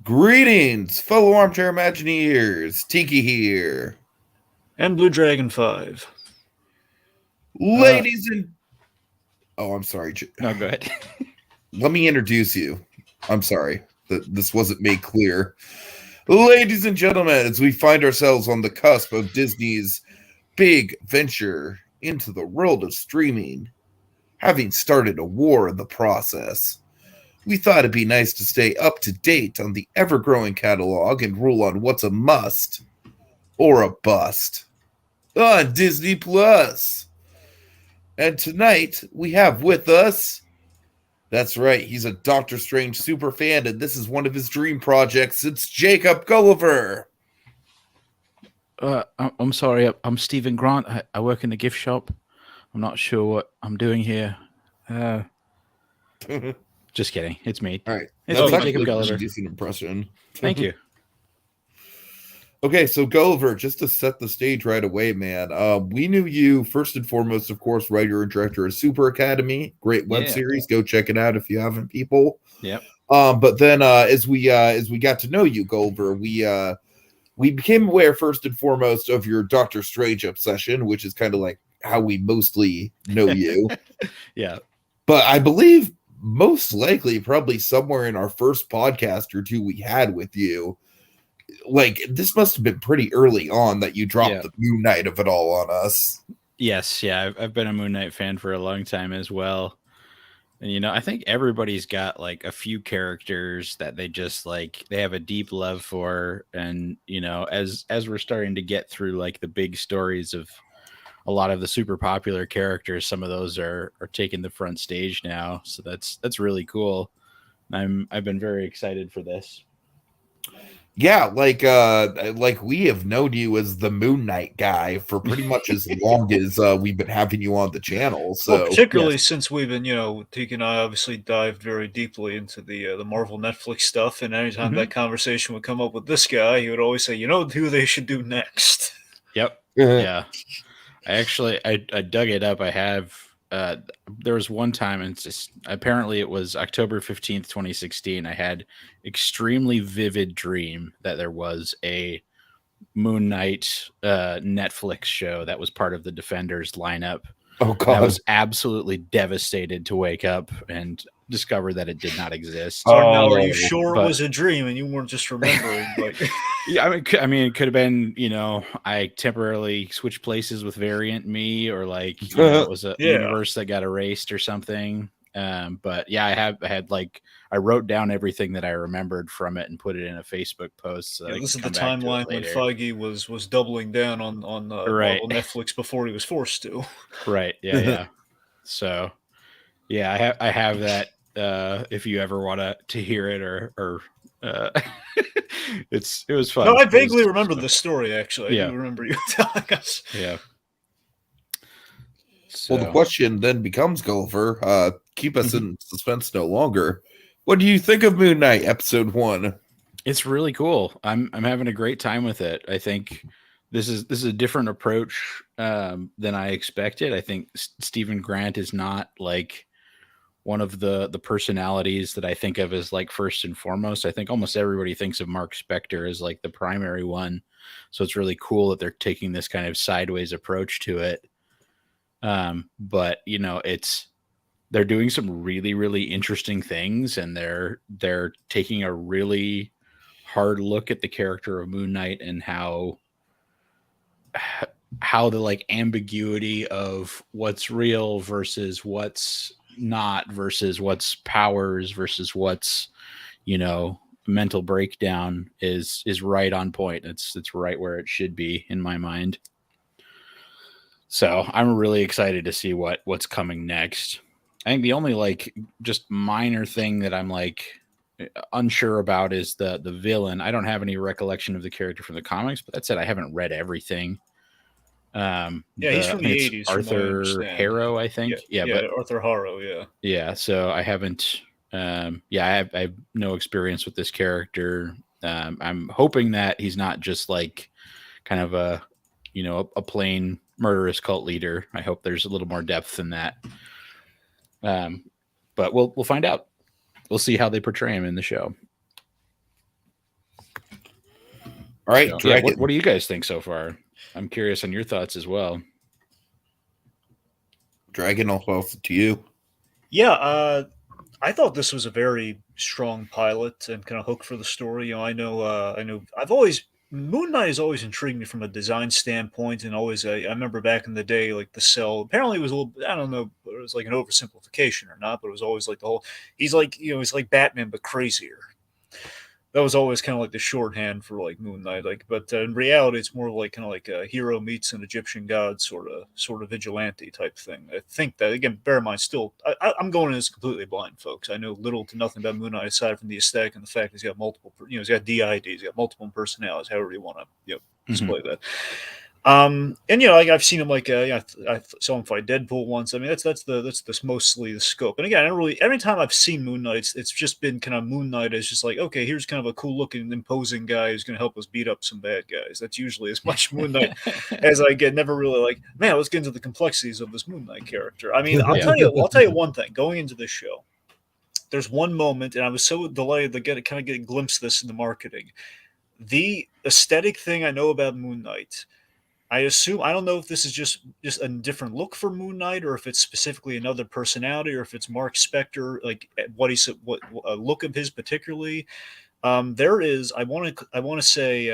Greetings, fellow armchair Imagineers. Tiki here. And Blue Dragon 5. Ladies and... Oh, I'm sorry. No, go ahead. Let me introduce you. I'm sorry that this wasn't made clear. Ladies and gentlemen, as we find ourselves on the cusp of Disney's big venture into the world of streaming, having started a war in the process, we thought it'd be nice to stay up to date on the ever-growing catalog and rule on what's a must or a bust on Disney Plus. And tonight we have with us, that's right, he's a Doctor Strange super fan, and this is one of his dream projects. It's Jacob Gulliver. I'm sorry, I'm Stephen Grant. I work in the gift shop. I'm not sure what I'm doing here. Just kidding. It's me. All right. It's That's me, actually Jacob Gulliver. a decent impression. Thank you. Okay, so Gulliver, just to set the stage right away, man, we knew you first and foremost, of course, writer and director of Super Academy. Great web series. Go check it out if you haven't, people. Yep. But then as we got to know you, Gulliver, we became aware first and foremost of your Doctor Strange obsession, which is kind of like how we mostly know you. Yeah. But I believe most likely probably somewhere in our first podcast or two we had with you, like this must have been pretty early on that you dropped the Moon Knight of it all on us. Yes, yeah, I've been a Moon Knight fan for a long time as well. And I think everybody's got like a few characters that they just like they have a deep love for, and as we're starting to get through like the big stories of a lot of the super popular characters, some of those are taking the front stage now, so that's really cool. I've been very excited for this. Yeah, like we have known you as the Moon Knight guy for pretty much as long as we've been having you on the channel. So well, particularly since we've been, Tiki and I obviously dived very deeply into the Marvel Netflix stuff, and anytime that conversation would come up with this guy, he would always say, who they should do next. Yep. Yeah. I dug it up. I have there was one time, and apparently it was October 15th, 2016. I had extremely vivid dream that there was a Moon Knight Netflix show that was part of the Defenders lineup. Oh God! I was absolutely devastated to wake up and discover that it did not exist. Now, are you sure it was a dream and you weren't just remembering? Yeah, I mean, it could have been, I temporarily switched places with Variant Me, or like it was a universe that got erased or something. But yeah, I wrote down everything that I remembered from it and put it in a Facebook post. So this is the timeline when Feige was doubling down on Marvel Netflix before he was forced to. Right. Yeah. So yeah, I have that. If you ever want to hear it or it was fun. No, I vaguely remember the story. Actually, I do remember you telling us. Yeah. So, well, the question then becomes, Gulliver, keep us in suspense no longer. What do you think of Moon Knight episode 1? It's really cool. I'm having a great time with it. I think this is a different approach than I expected. I think Stephen Grant is not like one of the personalities that I think of as like first and foremost. I think almost everybody thinks of Mark Spector as like the primary one. So it's really cool that they're taking this kind of sideways approach to it. But they're doing some really, really interesting things, and they're taking a really hard look at the character of Moon Knight and how the like ambiguity of what's real versus what's not, versus what's powers versus what's mental breakdown is right on point. It's right where it should be in my mind. So I'm really excited to see what's coming next. I think the only like just minor thing that I'm like unsure about is the villain. I don't have any recollection of the character from the comics, but that said, I haven't read everything. He's from the 80s. Arthur Harrow, I think. But Arthur Harrow, yeah. Yeah, so I haven't. I have no experience with this character. I'm hoping that he's not just like kind of a plain murderous cult leader. I hope there's a little more depth in that. But we'll find out. We'll see how they portray him in the show. All right, So, Dragon. what do you guys think so far? I'm curious on your thoughts as well. Dragon, I'll pass it to you. Yeah, I thought this was a very strong pilot and kind of hook for the story. I know. I've always Moon Knight has always intrigued me from a design standpoint, and always. I remember back in the day, like the cell. Apparently, it was a little. I don't know, it was like an oversimplification or not, but it was always like the whole. He's like he's like Batman but crazier. That was always kind of like the shorthand for like Moon Knight. Like, but in reality, it's more like kind of like a hero meets an Egyptian god sort of vigilante type thing. I think that again, bear in mind, still, I'm going in this completely blind, folks. I know little to nothing about Moon Knight aside from the aesthetic and the fact he's got multiple, he's got DIDs, he's got multiple personalities, however you want to display that. And like I've seen him like I saw him fight Deadpool once. I mean that's mostly the scope. And again, I don't really every time I've seen Moon Knight, it's just been kind of Moon Knight as just like, okay, here's kind of a cool looking, imposing guy who's going to help us beat up some bad guys. That's usually as much Moon Knight as I get. Never really like, man, let's get into the complexities of this Moon Knight character. I mean, I'll tell you one thing. Going into this show, there's one moment, and I was so delighted to get a glimpse of this in the marketing. The aesthetic thing I know about Moon Knight. I assume I don't know if this is just a different look for Moon Knight, or if it's specifically another personality, or if it's Mark Spector, like what a look of his particularly. There is I want to say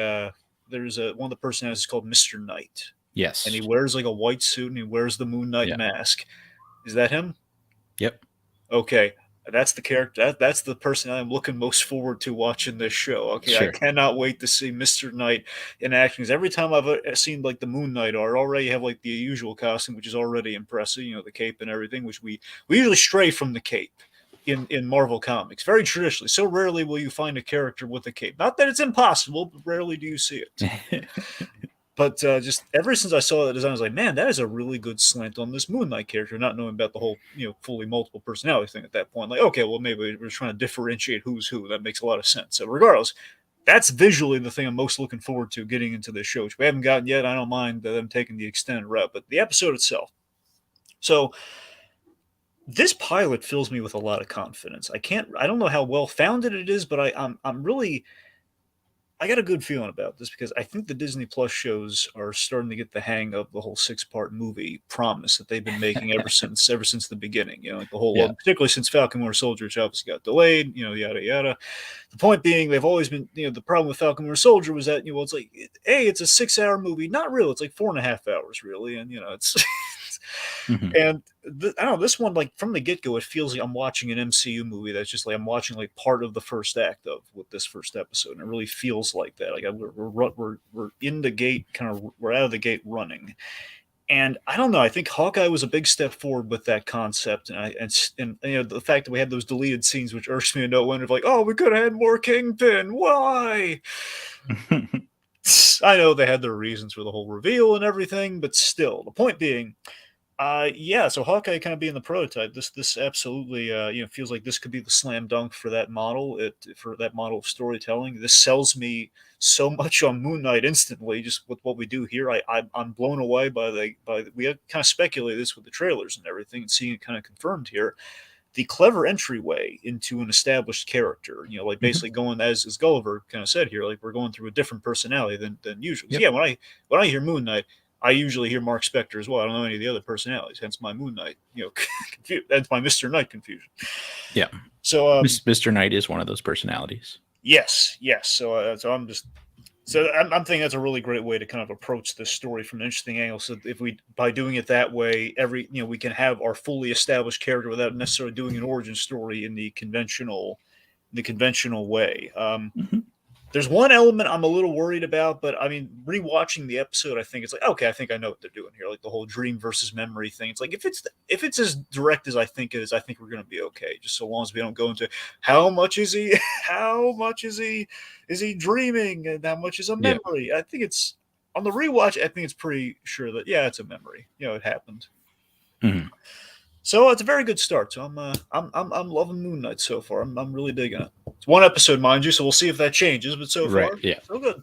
there's one of the personalities called Mr. Knight. Yes, and he wears like a white suit and he wears the Moon Knight mask. Is that him? Yep. Okay. That's the character. That's the person I'm looking most forward to watching this show. Okay, sure. I cannot wait to see Mr. Knight in action. Because every time I've seen like the Moon Knight art, already have like the usual costume, which is already impressive. The cape and everything. Which we usually stray from the cape in Marvel comics, very traditionally. So rarely will you find a character with a cape. Not that it's impossible, but rarely do you see it. But just ever since I saw that design, I was like, man, that is a really good slant on this Moon Knight character, not knowing about the whole, fully multiple personality thing at that point. Like, okay, well, maybe we're trying to differentiate who's who. That makes a lot of sense. So regardless, that's visually the thing I'm most looking forward to getting into this show, which we haven't gotten yet. I don't mind them taking the extended route, but the episode itself. So this pilot fills me with a lot of confidence. I don't know how well founded it is, but I'm really... I got a good feeling about this because I think the Disney Plus shows are starting to get the hang of the whole 6-part movie promise that they've been making ever since the beginning. Like the whole, particularly since Falcon Winter Soldier, which obviously got delayed. Yada yada. The point being, they've always been. The problem with Falcon Winter Soldier was that it's like, hey, it's a 6-hour movie. Not real. It's like 4.5 hours, really, and it's. Mm-hmm. And I don't know, this one, like from the get-go, it feels like I'm watching an MCU movie that's just like I'm watching like part of the first act of with this first episode, and it really feels like that. Like we're in the gate, we're out of the gate running. And I don't know, I think Hawkeye was a big step forward with that concept, and the fact that we had those deleted scenes, which irks me to no end, of like, oh, we could have had more Kingpin. Why? I know they had their reasons for the whole reveal and everything, but still, the point being. So Hawkeye kind of being the prototype. This absolutely, feels like this could be the slam dunk for that model. For that model of storytelling. This sells me so much on Moon Knight instantly, just with what we do here. I'm blown away by we had kind of speculated this with the trailers and everything, and seeing it kind of confirmed here. The clever entryway into an established character, like basically going as Gulliver kind of said here, like we're going through a different personality than usual. Yep. Yeah, when I hear Moon Knight. I usually hear Mark Spector as well. I don't know any of the other personalities, hence my Moon Knight, that's my Mr. Knight confusion. Yeah. So Mr. Knight is one of those personalities. Yes. So I'm thinking that's a really great way to kind of approach this story from an interesting angle. So if by doing it that way, we can have our fully established character without necessarily doing an origin story in the conventional way. Mm-hmm. There's one element I'm a little worried about, but I mean, rewatching the episode, I think it's like, okay, I think I know what they're doing here. Like the whole dream versus memory thing. It's like, if it's as direct as I think it is, I think we're going to be okay. Just so long as we don't go into how much is he dreaming and how much is a memory. Yeah. I think it's on the rewatch. I think it's pretty sure that, it's a memory. It happened. Mm-hmm. So it's a very good start. So I'm loving Moon Knight so far. I'm really digging it. It's one episode, mind you, so we'll see if that changes. But so far, so good.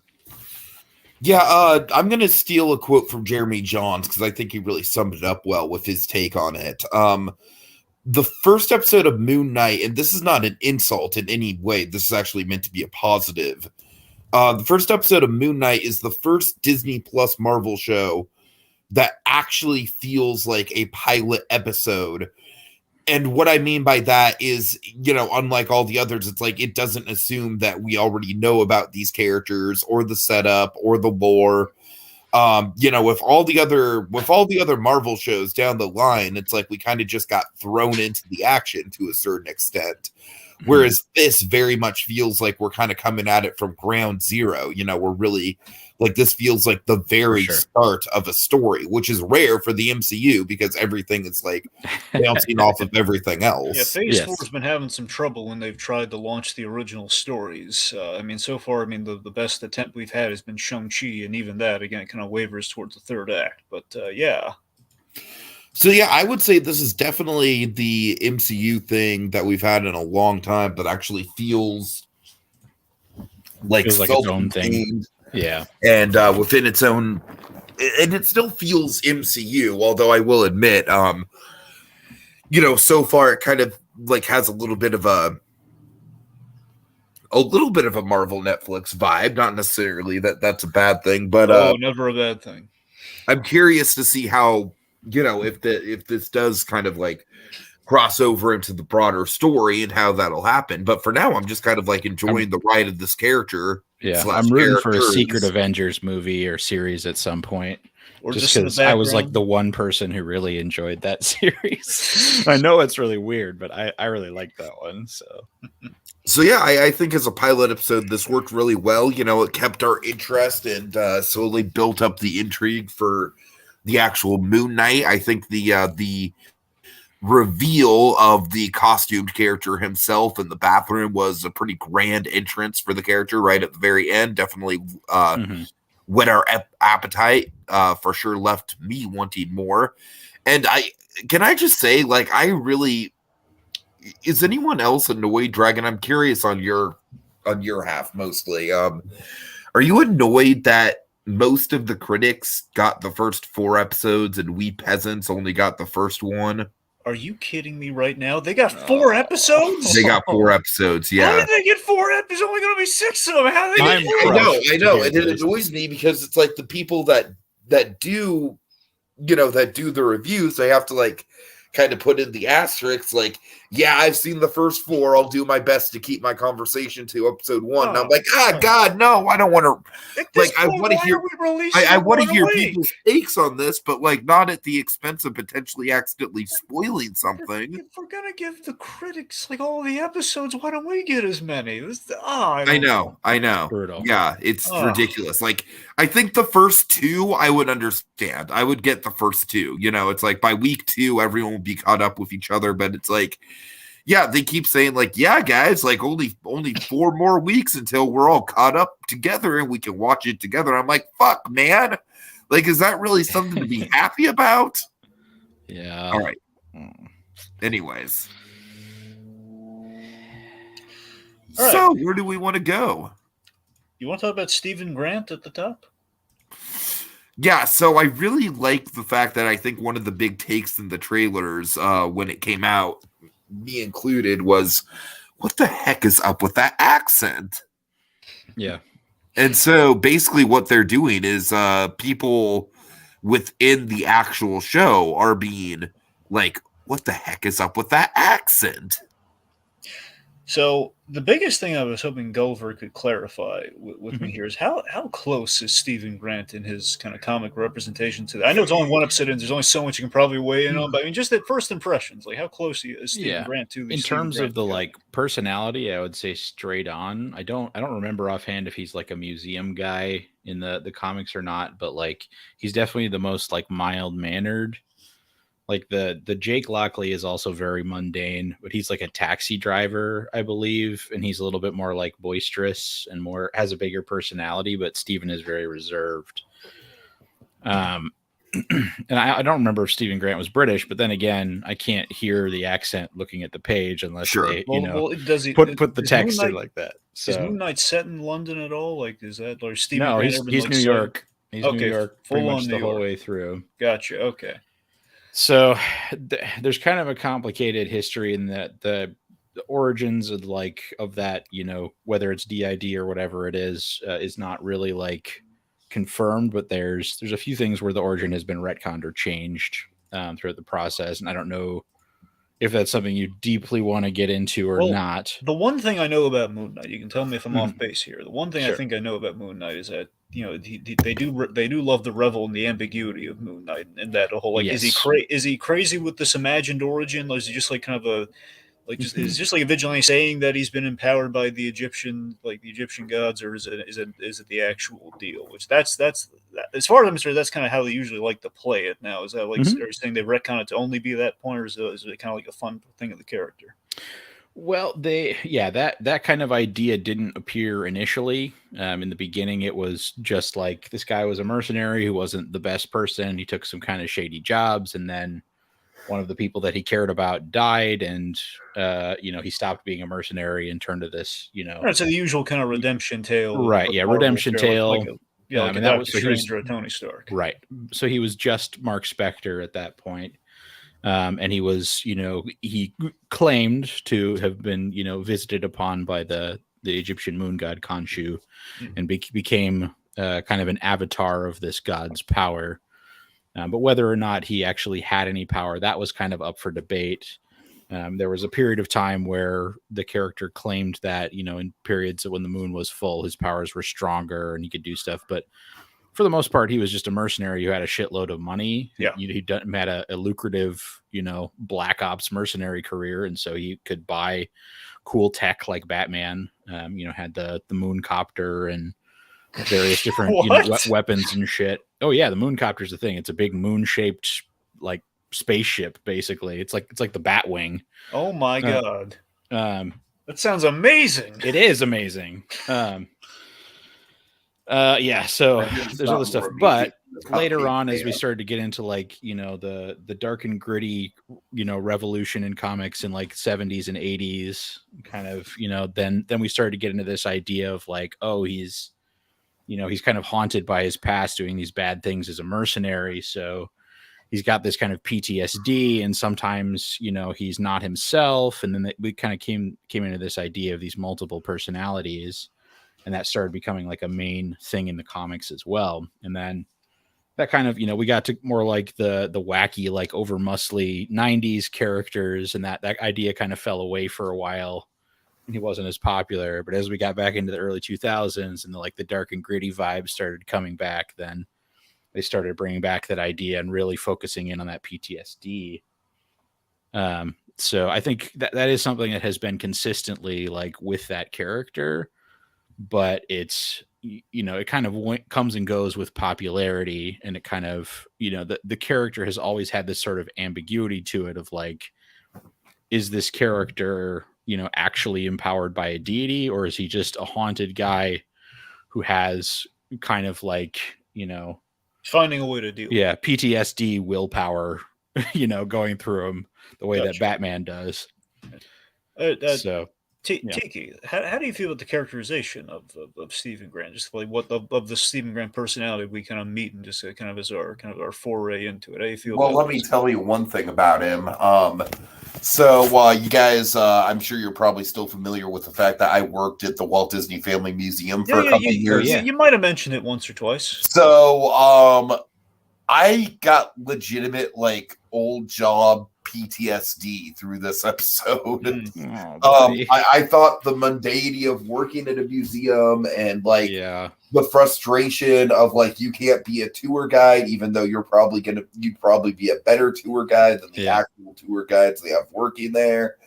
Yeah, I'm gonna steal a quote from Jeremy Johns because I think he really summed it up well with his take on it. The first episode of Moon Knight, and this is not an insult in any way. This is actually meant to be a positive. The first episode of Moon Knight is the first Disney Plus Marvel show that actually feels like a pilot episode. And what I mean by that is, unlike all the others, it's like it doesn't assume that we already know about these characters or the setup or the lore. With all the other Marvel shows down the line, it's like we kind of just got thrown into the action to a certain extent. Whereas this very much feels like we're kind of coming at it from ground zero. We're really like, this feels like the very start of a story, which is rare for the MCU because everything is like bouncing off of everything else. Yeah, Phase 4 has been having some trouble when they've tried to launch the original stories. So far, the best attempt we've had has been Shang-Chi, and even that, again, kind of wavers towards the third act. But yeah. So yeah, I would say this is definitely the MCU thing that we've had in a long time that actually feels like its own thing. Yeah. And within its own, and it still feels MCU, although I will admit, so far it kind of like has a little bit of a Marvel Netflix vibe. Not necessarily that's a bad thing, but never a bad thing. I'm curious to see how, if this does kind of like cross over into the broader story and how that'll happen. But for now, I'm just kind of like enjoying the ride of this character. Yeah, I'm rooting for a Secret Avengers movie or series at some point. Or just because I was like the one person who really enjoyed that series. I know it's really weird, but I really like that one. So yeah, I think as a pilot episode, this worked really well. It kept our interest and slowly built up the intrigue for the actual Moon Knight. I think the reveal of the costumed character himself in the bathroom was a pretty grand entrance for the character right at the very end. Definitely whet our appetite, for sure left me wanting more. And I just say, like, is anyone else annoyed, Dragon? I'm curious on your half mostly. Are you annoyed that most of the critics got the first 4 episodes and we peasants only got the first one? Are you kidding me right now? They got 4 episodes? They got 4 episodes, yeah. How did they get 4 episodes? There's only going to be 6 of them. How did they I know. And it annoys me because it's like the people that do, that do the reviews, they have to like kind of put in the asterisks like, yeah, I've seen the first 4. I'll do my best to keep my conversation to episode 1. And I'm like, God, no, I don't want to. Like, I want to hear. I want to hear people's takes on this, but like not at the expense of potentially accidentally spoiling something. If we're gonna give the critics like all the episodes, why don't we get as many? I know. Brutal. Yeah, it's ridiculous. Like, I think the first 2 I would understand. I would get the first 2. It's like by week 2, everyone will be caught up with each other, but it's like, yeah, they keep saying like, yeah, guys, like only 4 more weeks until we're all caught up together and we can watch it together. I'm like, fuck, man. Like, is that really something to be happy about? Yeah. All right. Anyways. All right. So where do we want to go? You want to talk about Stephen Grant at the top? Yeah, so I really like the fact that I think one of the big takes in the trailers when it came out, me included, was what the heck is up with that accent? Yeah. And so basically what they're doing is people within the actual show are being like, what the heck is up with that accent? So the biggest thing I was hoping Gulliver could clarify with me here is how close is Stephen Grant in his kind of comic representation to that? I know it's only 1 episode and there's only so much you can probably weigh in on, but I mean, just at first impressions, like how close is Stephen Grant to in terms of the like personality? I would say straight on. I don't remember offhand if he's like a museum guy in the comics or not, but like he's definitely the most like mild mannered. Like the Jake Lockley is also very mundane, but he's like a taxi driver, I believe, and he's a little bit more like boisterous and has a bigger personality. But Stephen is very reserved. And I don't remember if Stephen Grant was British, but then again, I can't hear the accent looking at the page unless they, put the text in like that. So is Moon Knight set in London at all? Like, is that or Stephen? No, Grant he's New York. He's New York, full on the whole way through. Gotcha. Okay. So there's kind of a complicated history in that origins of that, whether it's DID or whatever it is not really like confirmed, but there's a few things where the origin has been retconned or changed throughout the process, and I don't know if that's something you deeply want to get into or not. The one thing I know about Moon Knight, you can tell me if I'm off base here. The one thing Sure. I think I know about Moon Knight is that they do love to revel in the ambiguity of Moon Knight, and that whole Yes. is he crazy with this imagined origin, or is he just like kind of a is just like a vigilante saying that he's been empowered by the Egyptian gods, or is it the actual deal? Which that's as far as I'm concerned, that's kind of how they usually like to play it now. Is that like are you saying they retcon it to only be that point, or is it kind of like a fun thing of the character? Well, that kind of idea didn't appear initially. In the beginning, it was just like this guy was a mercenary who wasn't the best person. He took some kind of shady jobs, and then one of the people that he cared about died, and he stopped being a mercenary and turned to this. Right, so the usual kind of redemption tale, right? Yeah, redemption tale. Like a Doctor Strange or a Tony Stark, right? So he was just Mark Spector at that point. And he was, he claimed to have been, visited upon by the Egyptian moon god Khonshu, and became kind of an avatar of this god's power. But whether or not he actually had any power, that was kind of up for debate. There was a period of time where the character claimed that, in periods when the moon was full, his powers were stronger and he could do stuff. But for the most part, he was just a mercenary who had a shitload of money. Yeah. He had a lucrative, black ops mercenary career. And so he could buy cool tech like Batman, had the moon copter and various different weapons and shit. Oh yeah, the moon copter is a thing. It's a big moon shaped like spaceship. Basically, it's like the Batwing. Oh my god, that sounds amazing. It is amazing. So there's other stuff, but later on, as we started to get into like the dark and gritty revolution in comics in like 70s and 80s, kind of then we started to get into this idea of like, oh, he's kind of haunted by his past doing these bad things as a mercenary, so he's got this kind of PTSD, and sometimes he's not himself, and then we kind of came into this idea of these multiple personalities. And that started becoming like a main thing in the comics as well. And then that kind of, we got to more like the wacky, like over muscly 90s characters. And that idea kind of fell away for a while and he wasn't as popular. But as we got back into the early 2000s and the dark and gritty vibes started coming back, then they started bringing back that idea and really focusing in on that PTSD. So I think that is something that has been consistently like with that character. But it's, it kind of comes and goes with popularity, and it kind of, the character has always had this sort of ambiguity to it of like, is this character, actually empowered by a deity, or is he just a haunted guy who has kind of like, finding a way to deal. Yeah, PTSD willpower, going through him the way that Batman does. So. Tiki, how do you feel about the characterization of Stephen Grant? Just like what of the Stephen Grant personality we kind of meet and just kind of as our foray into it. How do you feel? Well, let me tell you one thing about him. So you guys, I'm sure you're probably still familiar with the fact that I worked at the Walt Disney Family Museum for a couple of years. Yeah, you might have mentioned it once or twice. So I got legitimate like old job PTSD through this episode. I thought the mundanity of working at a museum and like the frustration of like you can't be a tour guide, even though you'd probably be a better tour guide than the actual tour guides they have working there.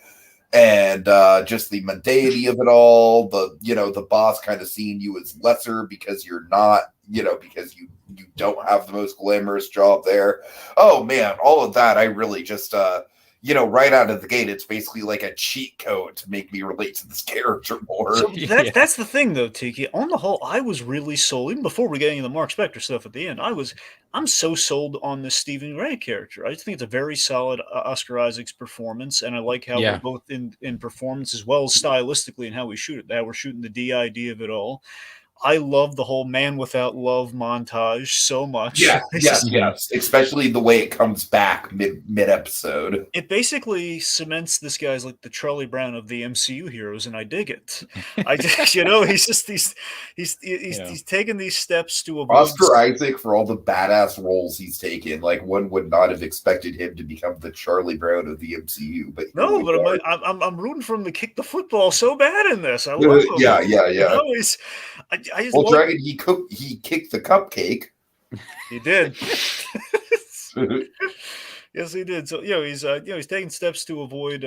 And just the mundanity of it all, the boss kind of seeing you as lesser because you're not, because you don't have the most glamorous job there. Oh man, all of that I really just right out of the gate, it's basically like a cheat code to make me relate to this character more. So that's the thing though, Tiki. On the whole, I was really sold, even before we get into the Mark Spector stuff at the end. I'm so sold on this Stephen Grant character. I just think it's a very solid Oscar Isaac's performance, and I like how we're both in performance as well as stylistically and how we shoot it. That we're shooting the DID of it all. I love the whole man without love montage so much. Yes, yes. Especially the way it comes back mid episode. It basically cements this guy as like the Charlie Brown of the MCU heroes, and I dig it. I just, he's taking these steps to avoid Oscar Isaac, for all the badass roles he's taken, like one would not have expected him to become the Charlie Brown of the MCU. But no, but I'm rooting for him to kick the football so bad in this. I love him. Yeah. I just well, Dragon, he kicked the cupcake. He did. Yes, he did. So he's taking steps to avoid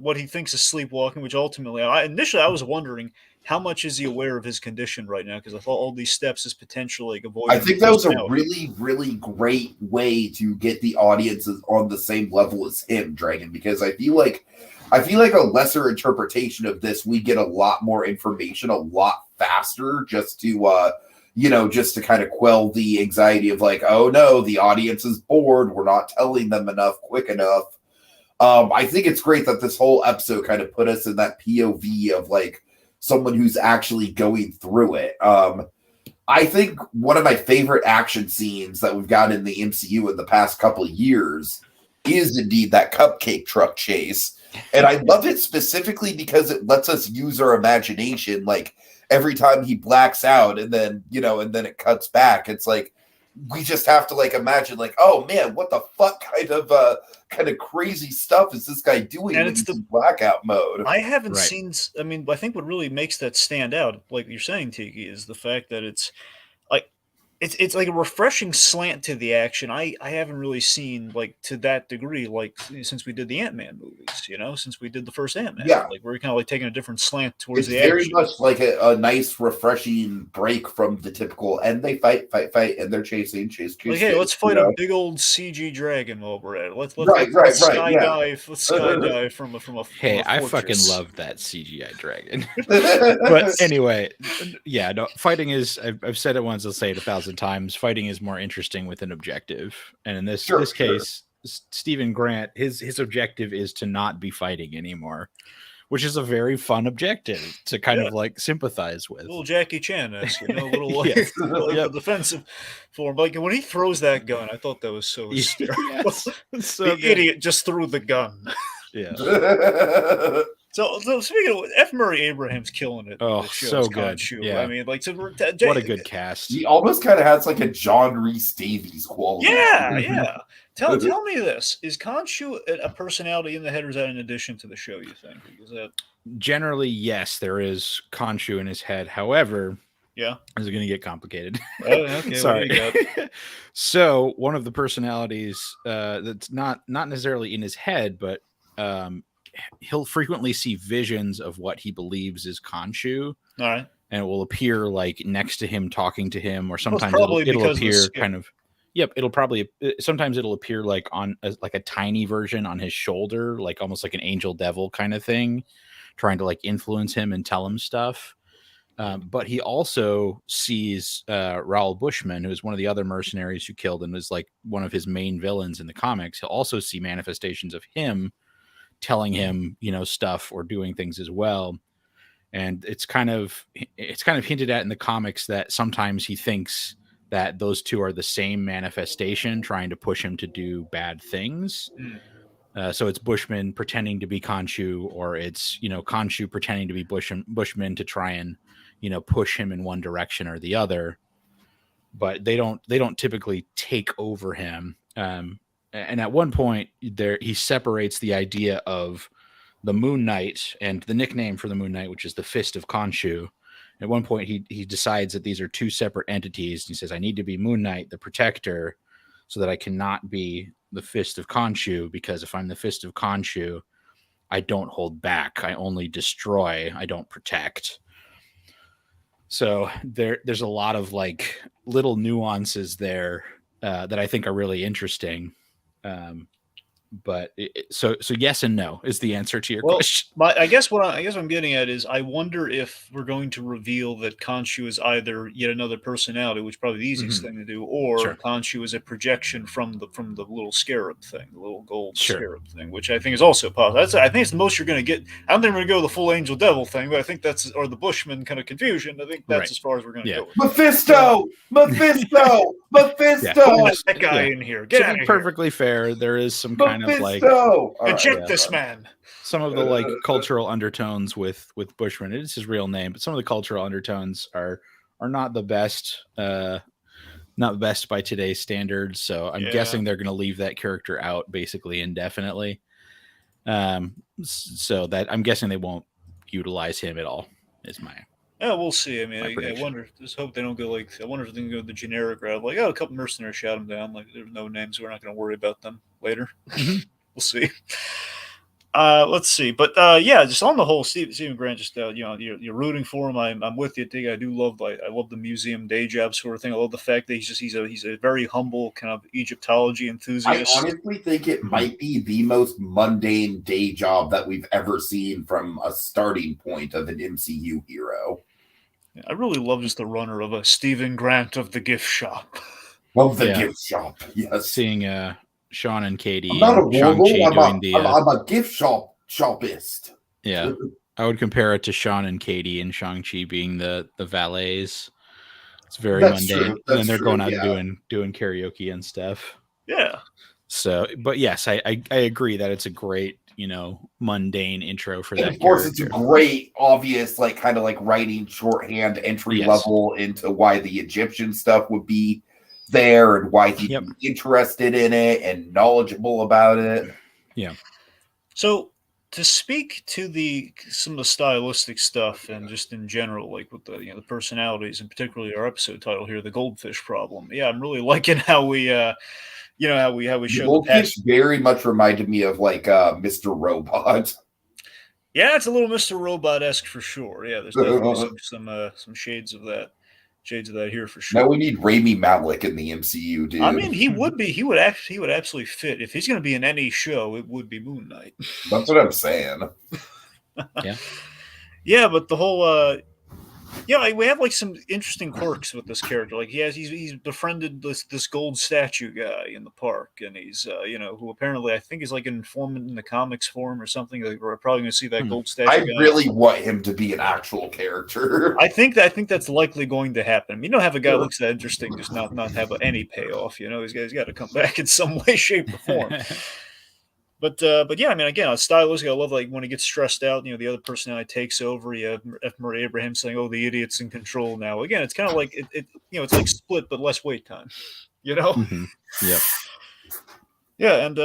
what he thinks is sleepwalking, which ultimately, initially I was wondering how much is he aware of his condition right now, because I thought all these steps is potentially like avoiding. I think that was a really, really great way to get the audiences on the same level as him, Dragon, because I feel like a lesser interpretation of this, we get a lot more information a lot faster, just to kind of quell the anxiety of like, oh no, the audience is bored, we're not telling them enough quick enough. I think it's great that this whole episode kind of put us in that POV of like someone who's actually going through it. I think one of my favorite action scenes that we've got in the MCU in the past couple of years is indeed that cupcake truck chase. And I love it specifically because it lets us use our imagination. Like every time he blacks out and then it cuts back, it's like, we just have to like imagine like, oh man, what the fuck kind of crazy stuff is this guy doing and when it's he's in blackout mode? I haven't seen, I think what really makes that stand out, like you're saying, Tiki, is the fact that it's like a refreshing slant to the action. I haven't really seen like to that degree, like since we did the Ant-Man movies, since we did the first Ant-Man. Yeah. Like we're kind of like taking a different slant towards the very action. much like a nice, refreshing break from the typical, and they fight, and they're chasing. Like, hey, let's fight a big old CG dragon while we're at it. Let's skydive. Let's skydive from a Hey, I fucking love that CGI dragon. But anyway, yeah, no, fighting is, I've said it once, I'll say it 1,000 times, fighting is more interesting with an objective. And in this case, Stephen Grant, his objective is to not be fighting anymore, which is a very fun objective to kind of like sympathize with. Little Jackie Chan-esque, the defensive form. Like when he throws that gun, I thought that was so hysterical. So the idiot just threw the gun. Yeah. So speaking of F. Murray Abraham's killing it. Oh, so good. Yeah. I mean, like what a good cast. He almost kind of has like a John Rhys Davies quality. Yeah. Tell me this: is Khonshu a personality in the head, or is that in addition to the show? You think? Is that generally yes? There is Khonshu in his head. However, yeah, is it going to get complicated? Okay, sorry. So one of the personalities that's not necessarily in his head, but he'll frequently see visions of what he believes is Khonshu. All right. And it will appear like next to him, talking to him, or sometimes it'll appear kind of. Yep, sometimes it'll appear like on like a tiny version on his shoulder, like almost like an angel devil kind of thing, trying to like influence him and tell him stuff. But he also sees Raoul Bushman, who is one of the other mercenaries who killed and was like one of his main villains in the comics. He'll also see manifestations of him telling him, stuff or doing things as well. And it's kind of hinted at in the comics that sometimes he thinks that those two are the same manifestation, trying to push him to do bad things. So it's Bushman pretending to be Khonshu, or it's, Khonshu pretending to be Bushman to try and, push him in one direction or the other. But they don't typically take over him. And at one point he separates the idea of the Moon Knight and the nickname for the Moon Knight, which is the Fist of Khonshu. At one point, he decides that these are two separate entities. He says, I need to be Moon Knight, the protector, so that I cannot be the Fist of Khonshu, because if I'm the Fist of Khonshu, I don't hold back. I only destroy. I don't protect. So there's a lot of like little nuances there that I think are really interesting. But so yes and no is the answer to your question. I guess what I'm getting at is I wonder if we're going to reveal that Khonshu is either yet another personality, which is probably the easiest thing to do, or Khonshu is a projection from the little scarab thing, the little gold scarab thing, which I think is also possible. I think it's the most you're going to get. I don't think we're going to go the full angel devil thing, but I think that's or the Bushman kind of confusion. I think that's as far as we're going to go. Mephisto. That guy in here. Get out of here. Perfectly fair. There is some kind of like eject this man. Some of the like cultural undertones with Bushman. It is his real name, but some of the cultural undertones are not the best. Not the best by today's standards. So I'm guessing they're going to leave that character out basically indefinitely. So that I'm guessing they won't utilize him at all. Is my. Yeah, we'll see. I mean, I wonder. Just hope they don't go like. I wonder if they can go the generic route. Like, a couple mercenaries shot him down. Like, there's no names. So we're not going to worry about them later. We'll see. Let's see. But just on the whole, Stephen Grant. Just you're rooting for him. I'm with you. I do love. I love the museum day job sort of thing. I love the fact that he's a very humble kind of Egyptology enthusiast. I honestly think it might be the most mundane day job that we've ever seen from a starting point of an MCU hero. I really love just the runner of a Stephen Grant of the gift shop. Of the gift shop, yes. Seeing Sean and Katie. I'm not a warlord. I'm a gift shopist. Yeah, I would compare it to Sean and Katie and Shang-Chi being the valets. It's very mundane. And then they're going out and doing karaoke and stuff. Yeah. So, but yes, I agree that it's a great, mundane intro for that. Of course, it's a great, obvious, like kind of like writing shorthand entry level into why the Egyptian stuff would be there and why he'd be interested in it and knowledgeable about it. Yeah. So to speak to some of the stylistic stuff and just in general, like with the the personalities and particularly our episode title here, the Goldfish problem. Yeah, I'm really liking how we how we show Goldfish very much reminded me of like Mr. Robot. Yeah, it's a little Mr. Robot-esque for sure. Yeah, there's definitely some shades of that. Here for sure. Now we need Rami Malek in the MCU, dude. I mean, he would absolutely fit. If he's going to be in any show, it would be Moon Knight. That's what I'm saying. Yeah, but the whole we have like some interesting quirks with this character. Like he's befriended this gold statue guy in the park, and he's who apparently I think is like an informant in the comics form or something. Like we're probably going to see that gold statue. I guy. really want him to be an actual character. I think that's likely going to happen. I mean, you don't have a guy that looks that interesting just not have any payoff. He's got to come back in some way, shape, or form. But yeah, I mean, again, stylistic. I love like when he gets stressed out. The other personality takes over. You have F. Murray Abraham saying, "Oh, the idiot's in control now." Again, it's kind of like it. It's like Split, but less wait time. Mm-hmm. Yep. Yeah, and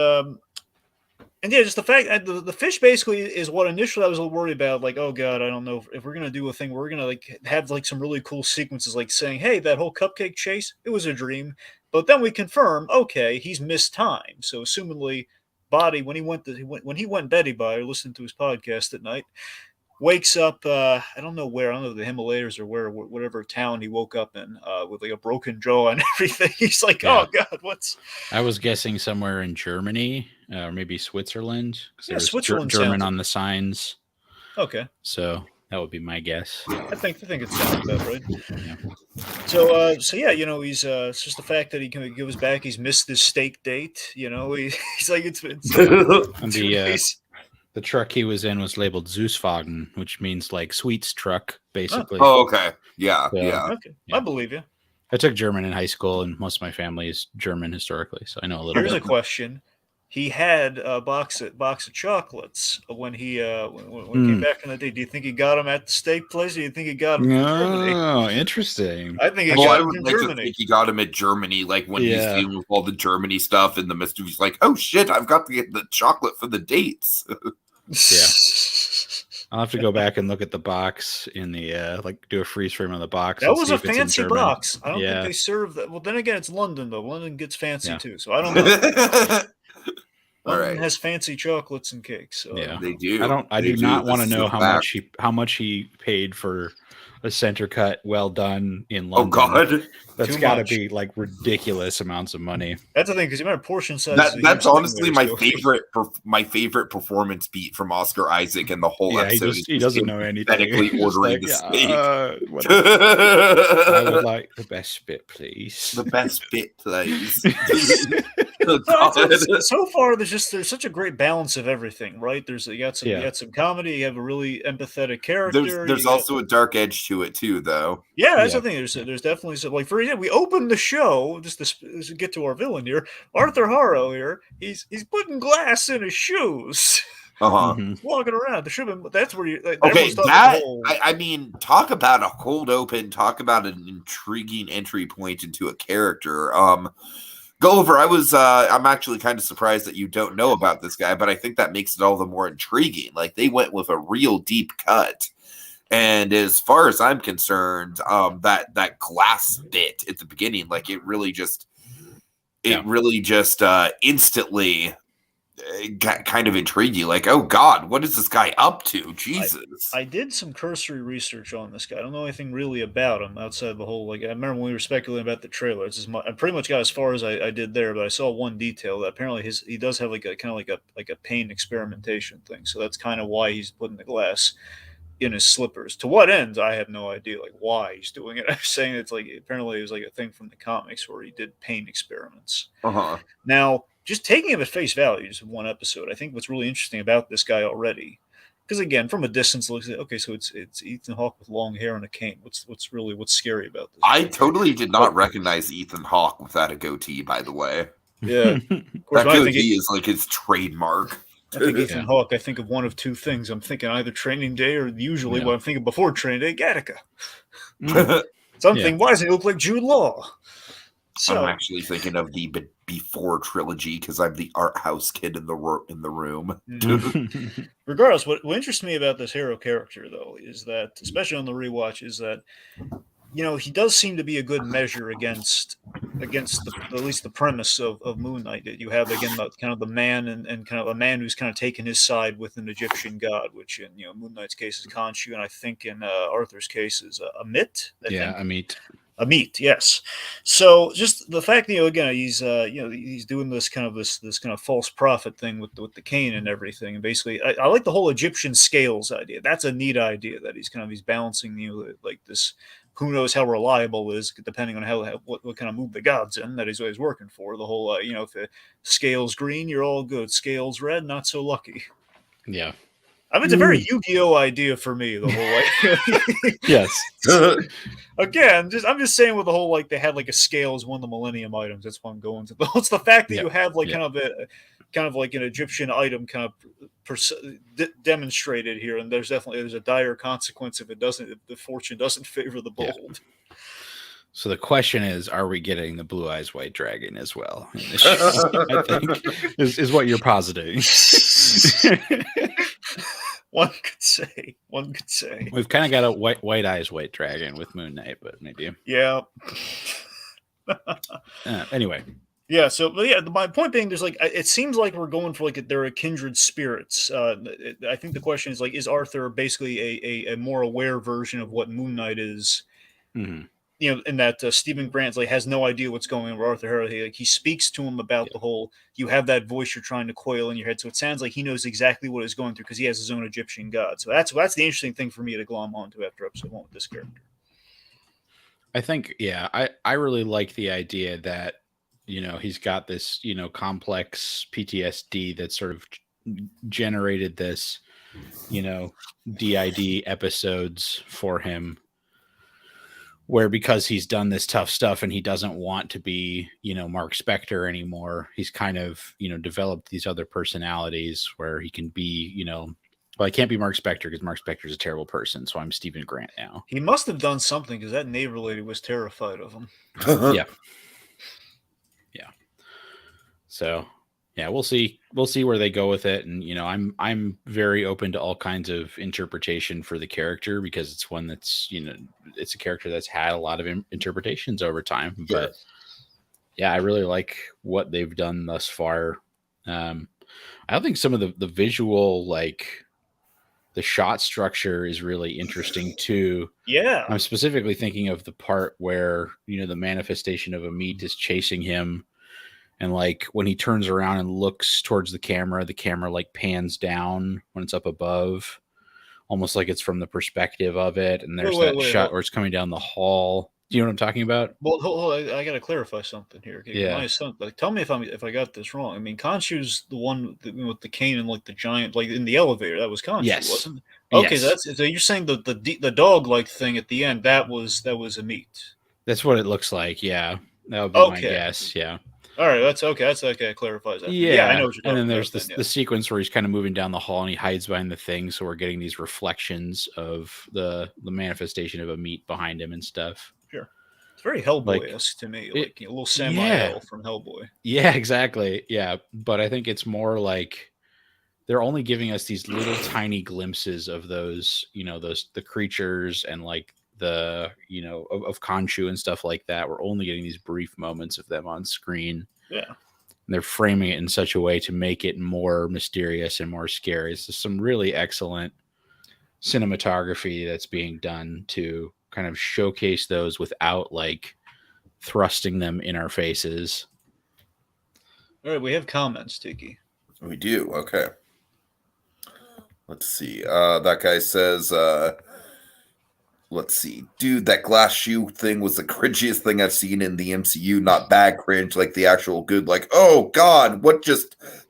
just the fact that the fish basically is what initially I was a little worried about. Like, oh god, I don't know if we're gonna do a thing where we're gonna like have like some really cool sequences, like saying, "Hey, that whole cupcake chase, it was a dream," but then we confirm, okay, he's missed time. So assumingly. Body when he went Betty by or listened to his podcast at night, wakes up. I don't know where. I don't know the Himalayas or whatever town he woke up in with like a broken jaw and everything. He's like, oh god, what's? I was guessing somewhere in Germany or maybe Switzerland. Yeah, Switzerland. German on the signs. Okay, so that would be my guess. I think it sounds about right. Yeah. So yeah, he's it's just the fact that he goes back. He's missed this steak date. He's like it's the truck he was in was labeled Süßwagen, which means like sweets truck, basically. Oh, okay. Yeah, Okay, yeah. I believe you. I took German in high school, and most of my family is German historically, so I know a little bit. Here's a question. He had a box of chocolates when he came back from the day. Do you think he got them at the steak place, or do you think he got them in Germany? Oh, interesting. I think I would like to think he got him at Germany, like when he's dealing with all the Germany stuff, and the mystery. He's like, "Oh shit, I've got the chocolate for the dates." Yeah, I'll have to go back and look at the box in the do a freeze frame on the box. That was a fancy box. I don't think they serve that. Well, then again, it's London though. London gets fancy too, so I don't know. London has fancy chocolates and cakes. So yeah, they do. I do not want to know how much he paid for a center cut well done in London. Oh God, that's got to be like ridiculous amounts of money. That's the thing, because you remember portion size. That's honestly my favorite performance beat from Oscar Isaac in the whole episode. He doesn't know anything. Ordering the steak. I would like the best bit, please. The best bit, please. So far, there's such a great balance of everything, right? You got some comedy, you have a really empathetic character. There's also a dark edge to it too, though. Yeah, that's the thing. There's definitely some, like, for example, we opened the show just to get to our villain here, Arthur Harrow here. He's putting glass in his shoes. Walking around. There should have been. That's where you. Like, I mean, talk about a cold open. Talk about an intriguing entry point into a character. Gulliver, I'm actually kind of surprised that you don't know about this guy, but I think that makes it all the more intriguing. Like, they went with a real deep cut. And as far as I'm concerned, that glass bit at the beginning, like, it really just instantly kind of intrigued you. Like, oh God, what is this guy up to? Jesus. I did some cursory research on this guy. I don't know anything really about him outside the whole, like, I remember when we were speculating about the trailer. I pretty much got as far as I did there, but I saw one detail that apparently he does have like a kind of like a pain experimentation thing. So that's kind of why he's putting the glass in his slippers. To what end, I have no idea, like, why he's doing it. I'm saying it's like, apparently it was like a thing from the comics where he did pain experiments. Now, just taking him at face value, just one episode, I think what's really interesting about this guy already, because again, from a distance, looks like, okay, so it's Ethan Hawke with long hair and a cane. What's scary about this? I totally did not recognize Ethan Hawke without a goatee, by the way. Yeah, of course, that goatee is like his trademark. I think Ethan Hawke, I think of one of two things. I'm thinking either Training Day or usually what I'm thinking before Training Day, Gattaca. Something, why does he look like Jude Law? So, I'm actually thinking of the Before trilogy because I'm the art house kid in the room. Regardless, what interests me about this hero character, though, is that, especially on the rewatch, is that, you know, he does seem to be a good measure against at least the premise of Moon Knight. That you have, again, kind of the man and kind of a man who's kind of taken his side with an Egyptian god, which in Moon Knight's case is Khonshu, and I think in Arthur's case is Amit. Amit. Amit, yes. So just the fact that, again, he's he's doing this kind of false prophet thing with the cane and everything, and basically I like the whole Egyptian scales idea. That's a neat idea that he's balancing like this. Who knows how reliable it is, depending on what kind of move the god's in that he's always working for. The whole if the scale's green, you're all good. Scale's red, not so lucky. Yeah. I mean, it's a very Yu-Gi-Oh idea for me, the whole Yes. Again, I'm just saying with the whole, like, they had like a scale as one of the Millennium items. That's what I'm going to. It's the fact that you have like kind of like an Egyptian item kind of demonstrated here, and there's a dire consequence if the fortune doesn't favor the bold. Yeah. So the question is, are we getting the Blue Eyes White Dragon as well? I think is what you're positing. One could say. We've kind of got a white eyes white dragon with Moon Knight, but maybe. Yeah. Anyway. Yeah. So, my point being, there's like, it seems like we're going for like they're a kindred spirits. I think the question is, like, is Arthur basically a more aware version of what Moon Knight is? Mm-hmm. In that Stephen Grant has no idea what's going on with Arthur Harrow. He speaks to him about the whole, you have that voice you're trying to coil in your head. So it sounds like he knows exactly what he's going through because he has his own Egyptian god. So that's the interesting thing for me to glom onto after episode 1 with this character. I think, I really like the idea that, he's got this, complex PTSD that sort of generated this, DID episodes for him. Where because he's done this tough stuff and he doesn't want to be, Mark Spector anymore, he's kind of, developed these other personalities where he can be, well, I can't be Mark Spector because Mark Spector is a terrible person, so I'm Stephen Grant now. He must have done something because that neighbor lady was terrified of him. Yeah. So, we'll see. We'll see where they go with it, and I'm very open to all kinds of interpretation for the character because it's one that's it's a character that's had a lot of interpretations over time. But I really like what they've done thus far. I think some of the visual, like the shot structure, is really interesting too. Yeah. I'm specifically thinking of the part where, the manifestation of a meat is chasing him, and like when he turns around and looks towards the camera like pans down when it's up above, almost like it's from the perspective of it. And there's that shot where it's coming down the hall. Do you know what I'm talking about? Well, hold on, I got to clarify something here. Okay? Yeah. Tell me if I got this wrong. I mean, Khonshu's the one with the cane and like the giant, like in the elevator. That was Khonshu, Yes. wasn't it? Okay, yes. so you're saying the dog like thing at the end that was a meat. That's what it looks like. Yeah, that would be my guess. Yeah. All right, that's okay. That's okay. It clarifies that. Yeah, I know what you're talking about. And then there's the sequence where he's kind of moving down the hall and he hides behind the thing, so we're getting these reflections of the manifestation of a meat behind him and stuff. Sure, it's very Hellboy-esque to me, like a little Samael from Hellboy. Yeah, exactly. Yeah, but I think it's more like they're only giving us these little tiny glimpses of those, the creatures and like the of Khonshu and stuff like that. We're only getting these brief moments of them on screen. Yeah, and they're framing it in such a way to make it more mysterious and more scary. It's just some really excellent cinematography that's being done to kind of showcase those without like thrusting them in our faces. All right, we have comments, Tiki. We do. Okay, let's see. That guy says let's see. Dude, that glass shoe thing was the cringiest thing I've seen in the MCU. Not bad cringe, like the actual good, like, oh God,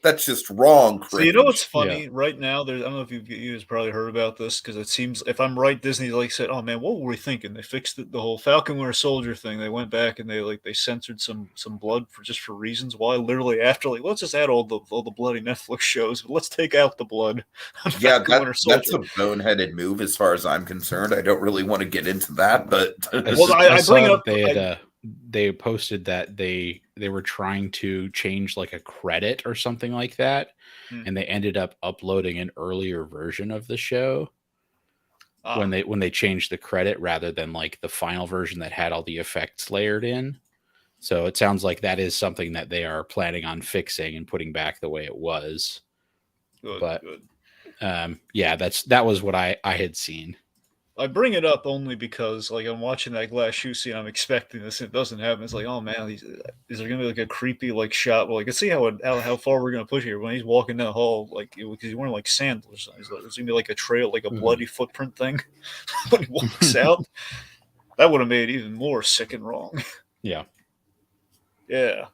that's just wrong cringe. So you know what's funny right now? I don't know if you guys probably heard about this, because it seems, if I'm right, Disney like said, oh man, what were we thinking? They fixed the whole Falcon Winter Soldier thing. They went back and they censored some blood for reasons why. Literally after, like, let's just add all the bloody Netflix shows, but let's take out the blood. Yeah, that's a boneheaded move as far as I'm concerned. I don't really want to get into that, but I bring it up. They posted that they were trying to change like a credit or something like that, and they ended up uploading an earlier version of the show when they changed the credit rather than like the final version that had all the effects layered in. So it sounds like that is something that they are planning on fixing and putting back the way it was. Good. Yeah, that was what I had seen. I bring it up only because, like, I'm watching that glass shoe scene. I'm expecting this. It doesn't happen. It's like, oh man, is there gonna be like a creepy like shot? Well, like, let's see how far we're gonna push here when he's walking down the hall, like, because he's wearing like sandals. There's gonna be like a trail, like a bloody footprint thing when he walks out. That would have made it even more sick and wrong. Yeah. Yeah.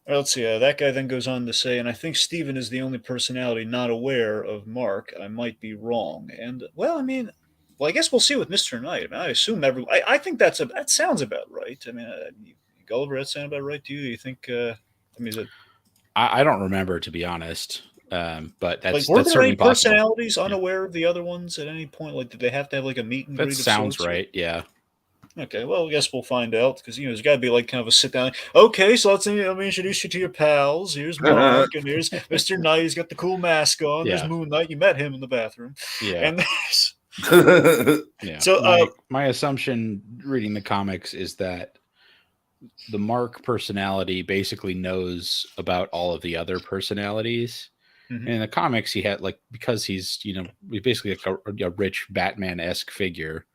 Let's see. That guy then goes on to say, and I think Steven is the only personality not aware of Mark. I might be wrong. And, well, I mean, I guess we'll see with Mr. Knight. I mean, I assume I think that sounds about right. I mean, Gulliver, that sound about right to you? Do you think, is it? I don't remember, to be honest. But that's were that's there certainly any personalities possible. unaware of the other ones at any point? Like, did they have to have like a meet and greet? That sounds right. Yeah. Okay, well, I guess we'll find out, because there's got to be like kind of a sit down. Okay, so let me introduce you to your pals. Here's Mark, and here's Mr. Knight. He's got the cool mask on. Yeah. There's Moon Knight. You met him in the bathroom. Yeah. And there's yeah. So my assumption reading the comics is that the Mark personality basically knows about all of the other personalities. Mm-hmm. And in the comics, he had because he's basically like a rich Batman-esque figure.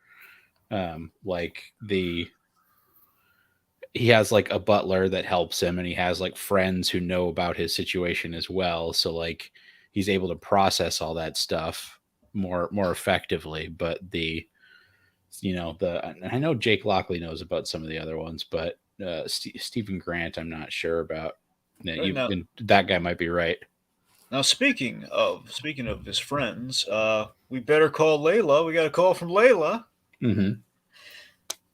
He has like a butler that helps him, and he has like friends who know about his situation as well. So like he's able to process all that stuff more effectively. But I know Jake Lockley knows about some of the other ones, but Stephen Grant, I'm not sure about. That guy might be right. Now, speaking of his friends, we better call Layla. We got a call from Layla. Mm-hmm.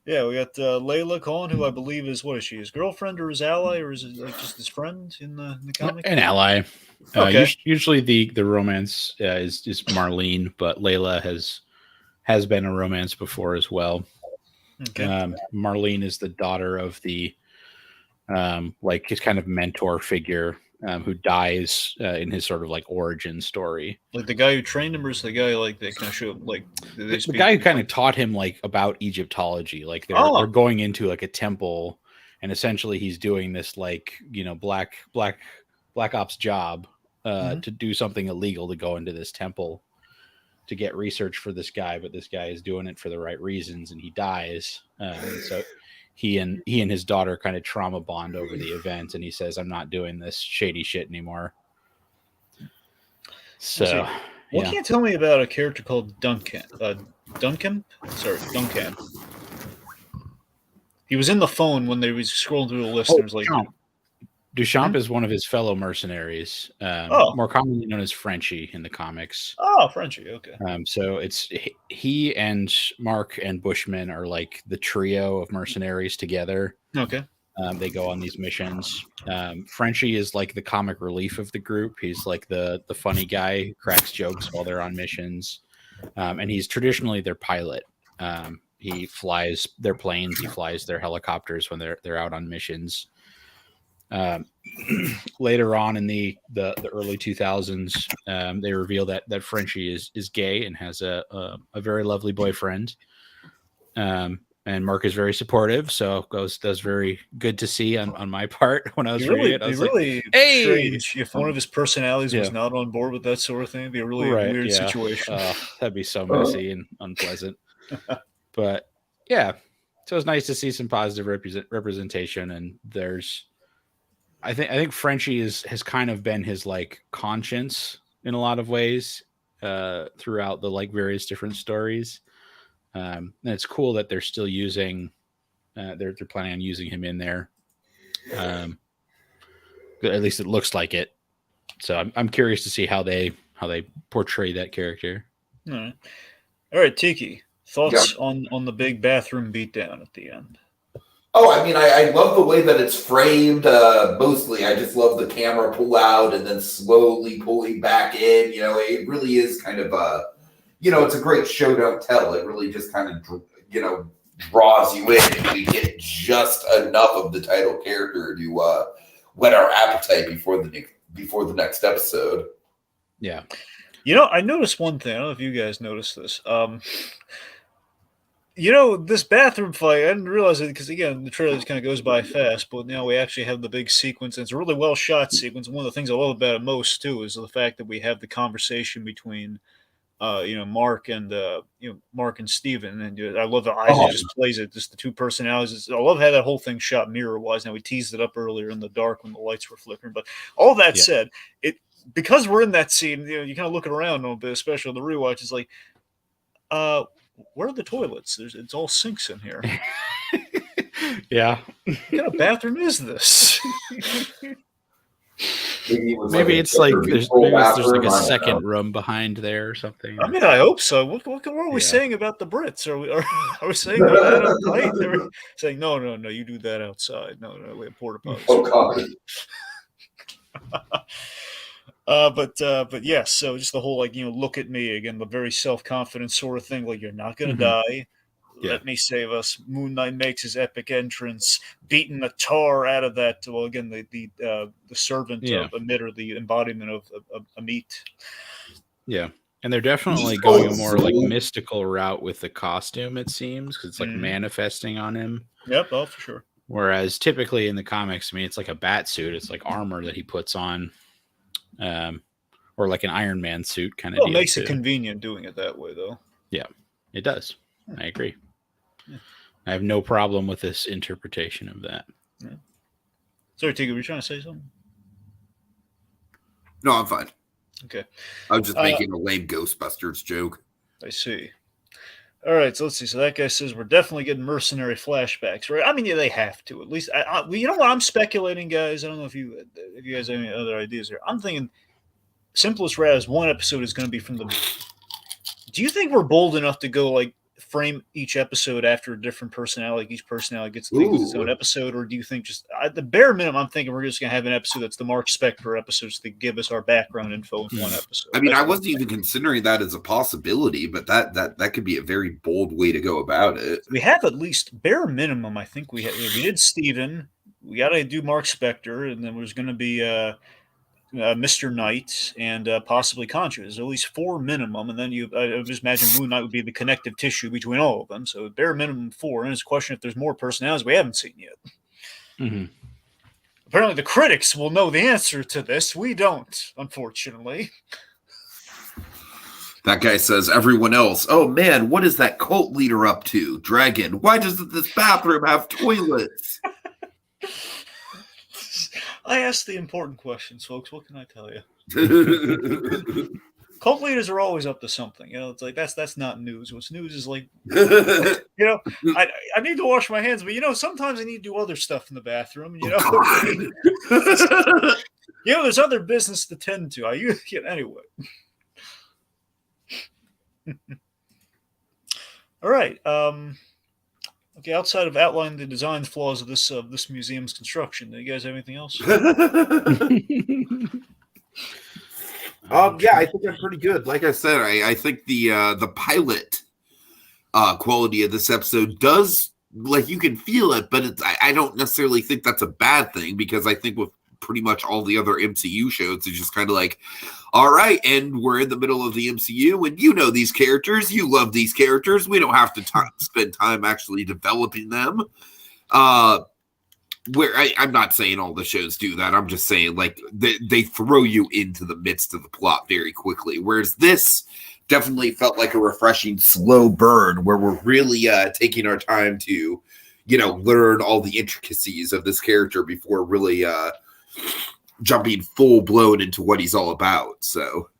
Yeah, we got Layla calling, who I believe is, what is she, his girlfriend or his ally, or is it like just his friend in the comic? An ally. Okay. Usually the romance is Marlene, but Layla has been a romance before as well. Okay. Marlene is the daughter of the his kind of mentor figure. Who dies in his sort of like origin story. Like the guy who trained him, or is the guy like that kind of show like the guy who kind of taught him like about Egyptology. Like they're going into like a temple, and essentially he's doing this like black Black Ops job to do something illegal, to go into this temple to get research for this guy, but this guy is doing it for the right reasons, and he dies. And so he and his daughter kind of trauma bond over the event, and he says, "I'm not doing this shady shit anymore." So, what can you tell me about a character called Duncan? Duncan? Sorry, Duncan. He was in the phone when they was scrolling through the list. And was like, Duchamp is one of his fellow mercenaries, more commonly known as Frenchie in the comics. Oh, Frenchie, okay. So it's he and Mark and Bushman are like the trio of mercenaries together. Okay. They go on these missions. Frenchie is like the comic relief of the group. He's like the funny guy who cracks jokes while they're on missions. And he's traditionally their pilot. He flies their planes. He flies their helicopters when they're out on missions. Later on in the early 2000s, they reveal that Frenchie is gay and has a very lovely boyfriend. And Mark is very supportive, so that's very good to see on my part when I was reading it. I was really strange if one of his personalities was not on board with that sort of thing. It'd be a really weird situation. That'd be so messy and unpleasant. But yeah, so it's nice to see some positive representation. And I think Frenchie has kind of been his like conscience in a lot of ways throughout the like various different stories. And it's cool that they're still using, they're planning on using him in there. At least it looks like it. So I'm curious to see how they portray that character. All right, Tiki, thoughts on the big bathroom beatdown at the end? Oh, I mean, I love the way that it's framed. Mostly, I just love the camera pull out and then slowly pulling back in. It really is kind of it's a great show, don't tell. It really just kind of, draws you in, and we get just enough of the title character to whet our appetite before the next episode. Yeah. I noticed one thing. I don't know if you guys noticed this. This bathroom fight, I didn't realize it because, again, the trailer just kind of goes by fast, but now we actually have the big sequence, and it's a really well-shot sequence. One of the things I love about it most, too, is the fact that we have the conversation between Mark and Steven. And I love that Isaac just plays it, just the two personalities. I love how that whole thing shot mirror-wise. Now, we teased it up earlier in the dark when the lights were flickering, but all that said, because we're in that scene, you kind of looking around a little bit, especially on the rewatch, it's like, where are the toilets? It's all sinks in here. Yeah. What kind of bathroom is this? Maybe it's like there's like a second room behind there or something. I mean, I hope so. What are we saying about the Brits? Are we saying that outside? They're saying no, you do that outside. No, we have porta potties. Oh God. But yes, so just the whole look at me again, the very self-confident sort of thing. Like, you're not gonna die. Yeah. Let me save us. Moon Knight makes his epic entrance, beating the tar out of that. Well, again, the servant of Emitter, the embodiment of Amit. Yeah, and they're definitely going a more like mystical route with the costume. It seems because it's like manifesting on him. Yep, for sure. Whereas typically in the comics, it's like a bat suit. It's like armor that he puts on, or like an Iron Man suit kind of. Well, it makes it convenient doing it that way, though. Yeah, it does. I agree. I have no problem with this interpretation of that. Yeah. Sorry, Tigger, were you trying to say something? No, I'm fine. Okay. I was just making a lame Ghostbusters joke. I see. All right, so let's see. So that guy says we're definitely getting mercenary flashbacks, right? I mean, they have to. At least, you know what I'm speculating, guys? I don't know if you guys have any other ideas here. I'm thinking simplest route is one episode is going to be from the... Do you think we're bold enough to go, frame each episode after a different personality, like each personality gets its own episode, or do you think just the bare minimum, I'm thinking we're just going to have an episode that's the Mark Spector episodes to give us our background info in one episode? I mean, I wasn't even considering that as a possibility, but that could be a very bold way to go about it. We have at least bare minimum. I think we did Steven. We got to do Mark Spector, and then there's going to be Mr. Knight and possibly Contra. There's at least 4 minimum, and then I just imagine Moon Knight would be the connective tissue between all of them. So bare minimum 4, and it's a question if there's more personalities we haven't seen yet. Mm-hmm. Apparently, the critics will know the answer to this. We don't, unfortunately. That guy says, everyone else, oh man, what is that cult leader up to? Dragon, why doesn't this bathroom have toilets? I ask the important questions, folks. What can I tell you? Cult leaders are always up to something. It's like that's not news. What's news is like, I need to wash my hands, but sometimes I need to do other stuff in the bathroom. There's other business to tend to. Anyway. All right. Okay. Outside of outlining the design flaws of this museum's construction, do you guys have anything else? Yeah, I think I'm pretty good. Like I said, I think the pilot quality of this episode does, like, you can feel it, but I don't necessarily think that's a bad thing, because I think with pretty much all the other MCU shows, it's just kind of like, all right, and we're in the middle of the MCU, and you know these characters, you love these characters, we don't have to spend time actually developing them. Where I'm not saying all the shows do that. I'm just saying, like, they throw you into the midst of the plot very quickly. Whereas this definitely felt like a refreshing, slow burn where we're really taking our time to, learn all the intricacies of this character before really jumping full blown into what he's all about. So,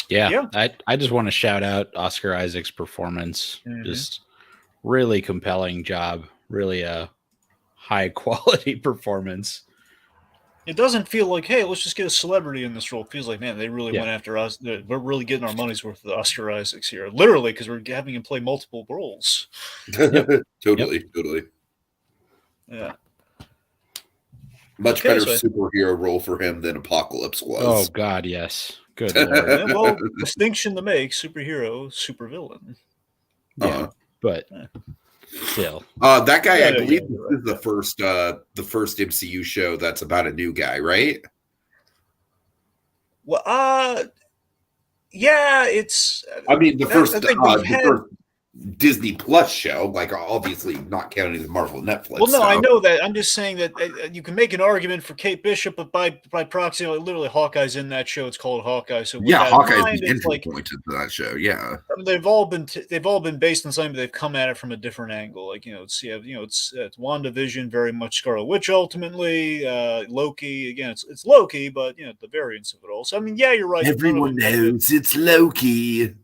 yeah. I just want to shout out Oscar Isaac's performance. Mm-hmm. Just really compelling job. Really a high quality performance. It doesn't feel like, hey, let's just get a celebrity in this role. It feels like, man, they really went after us. We're really getting our money's worth of Oscar Isaacs here. Literally, because we're having him play multiple roles. Totally. Yeah. Much better superhero role for him than Apocalypse was. Oh, God, yes. Good Lord. Yeah, well, distinction to make, superhero, supervillain. Yeah, but... Still, that guy, I believe this is the first MCU show that's about a new guy, right? Well, yeah, it's. I mean, the first Disney Plus show, like, obviously not counting the Marvel Netflix. Well, no, I know that. I'm just saying that you can make an argument for Kate Bishop, but by proxy, literally Hawkeye's in that show. It's called Hawkeye. So Hawkeye's the entry point into that show. Yeah, I mean, they've all been based on something, but they've come at it from a different angle. Like it's WandaVision, very much Scarlet Witch. Ultimately, Loki. Again, it's Loki, but the variants of it all. So I mean, yeah, you're right. Everyone knows it's Loki.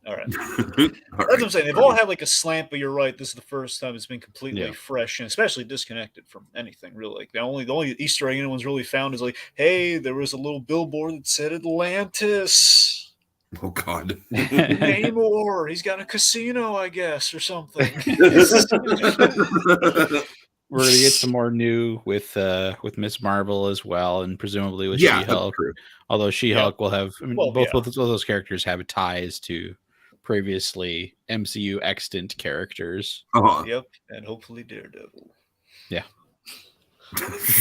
All right. That's what I'm saying. They've all had like a slant, but you're right. This is the first time it's been completely fresh and especially disconnected from anything, really. Like the only Easter egg anyone's really found is like, hey, there was a little billboard that said Atlantis. Oh God. Namor. He's got a casino, I guess, or something. We're gonna get some more new with Miss Marvel as well, and presumably with She-Hulk. Although She-Hulk will have, both of those characters have ties to previously MCU extant characters. Yep, and hopefully Daredevil. Yeah.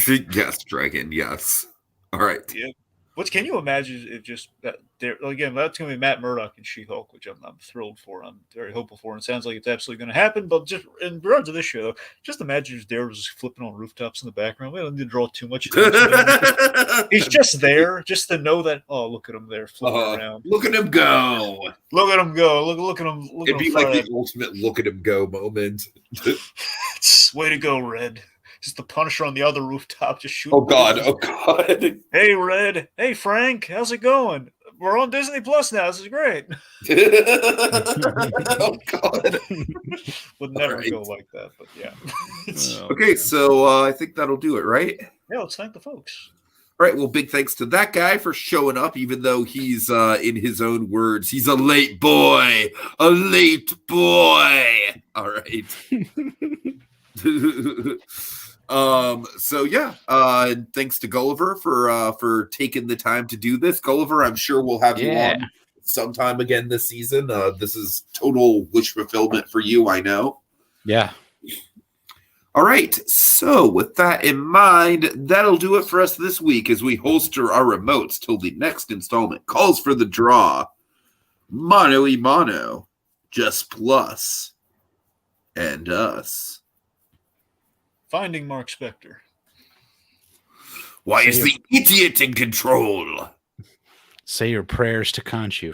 Yes, Dragon. Yes. All right. Yep. What can you imagine if just that? Again, that's going to be Matt Murdock and She-Hulk, which I'm thrilled for. I'm very hopeful for, and it sounds like it's absolutely going to happen. But just in regards to this show, though, just imagine if Daredevil was flipping on rooftops in the background. We don't need to draw too much attention. He's just there, just to know that. Oh, look at him there flipping around. Look at him go! Look at him go! Look at him! It'd be like the ultimate "look at him go" moment. Way to go, Red! Just the Punisher on the other rooftop, just shooting. Oh God! Hey, Red. Hey, Frank. How's it going? We're on Disney Plus now. This is great. Oh God! Would never go like that, but yeah. Okay, so I think that'll do it, right? Yeah, let's thank the folks. All right. Well, big thanks to that guy for showing up, even though he's, in his own words, he's a late boy. A late boy. All right. Thanks to Gulliver for taking the time to do this. Gulliver, I'm sure we'll have you on sometime again this season. This is total wish fulfillment for you, I know. Yeah. All right. So with that in mind, that'll do it for us this week as we holster our remotes till the next installment calls for the draw. Mono y mono, just Plus and Us. Finding Mark Spector. Why is the idiot in control? Say your prayers to Khonshu